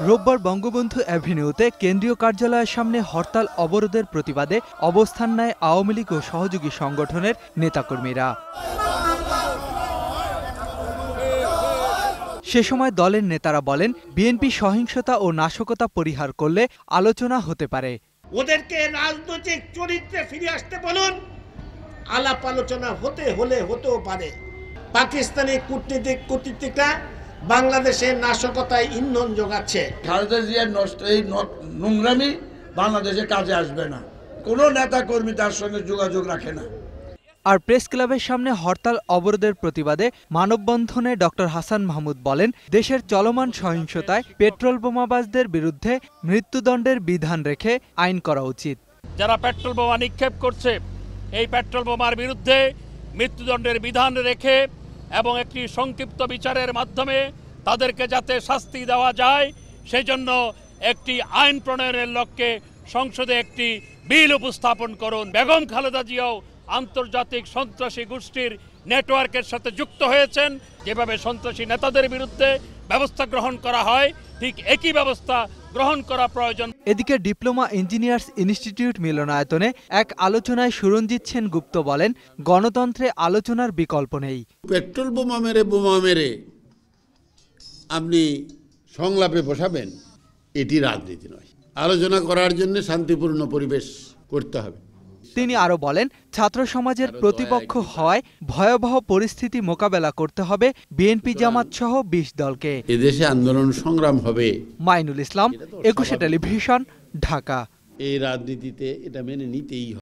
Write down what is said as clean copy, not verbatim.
রোববার বঙ্গবন্ধু অ্যাভিনিউতে কেন্দ্রীয় কার্যালয়ের সামনে হরতাল অবরোধের প্রতিবাদে অবস্থান নেয় আওয়ামী লীগ ও সহযোগী সংগঠনের নেতাকর্মীরা। সে সময় দলের নেতারা বলেন, বিএনপি সহিংসতা ও নাশকতা পরিহার করলে আলোচনা হতে পারে। ওদেরকে রাজনৈতিক চরিত্রে ফিরে আসতে বলুন, আলাপ আলোচনা হতেও পারে। পাকিস্তানি কূটনীতিকরা বাংলাদেশে নাশকতায় ইন্ধন যোগাচ্ছে। খালেদা জিয়ার এই নোংরামি বাংলাদেশে কাজে আসবে না, কোনো নেতা কর্মী তার সঙ্গে যোগাযোগ রাখে না। আর প্রেস ক্লাবের সামনে হরতাল অবরোধের প্রতিবাদে মানববন্ধনে ডক্টর হাসান মাহমুদ বলেন, দেশের চলমান সহিংসতায় পেট্রোল বোমাবাজদের বিরুদ্ধে মৃত্যুদণ্ডের বিধান রেখে আইন করা উচিত। যারা পেট্রোল বোমা নিক্ষেপ করছে, এই পেট্রোল বোমার বিরুদ্ধে মৃত্যুদণ্ডের বিধান রেখে এবং একটি সংক্ষিপ্ত বিচারের মাধ্যমে তাদেরকে যাতে শাস্তি দেওয়া যায়, সেজন্য একটি আইন প্রণয়নের লক্ষ্যে সংসদে একটি বিল উপস্থাপন করুন। বেগম খালেদা জিয়াও আন্তর্জাতিক সন্ত্রাসী গোষ্ঠীর নেটওয়ার্কের সাথে যুক্ত হয়েছেন। যেভাবে সন্ত্রাসী নেতাদের বিরুদ্ধে ব্যবস্থা গ্রহণ করা হয়, ঠিক একই ব্যবস্থা গ্রহণ করা প্রয়োজন। এদিকে ডিপ্লোমা ইঞ্জিনিয়ার্স ইনস্টিটিউট মিলনায়তনে এক আলোচনায় সুরঞ্জিত সেন গুপ্ত বলেন, গণতন্ত্রে আলোচনার বিকল্প নেই। পেট্রোল বোমা মেরে আপনি সংলাপে বসাবেন, এটি রাজনীতি নয়। আলোচনা করার জন্য শান্তিপূর্ণ পরিবেশ করতে হবে। তিনি আরো বলেন, ছাত্র সমাজের প্রতিপক্ষ হওয়ায় ভয়াবহ পরিস্থিতি মোকাবেলা করতে হবে বিএনপি জামাত সহ ২০ দলকে। এদেশে আন্দোলন সংগ্রাম হবে। মাইনুল ইসলাম, ২১ টেলিভিশন, ঢাকা। এই রাজনীতিতে এটা মেনে নিতেই হবে।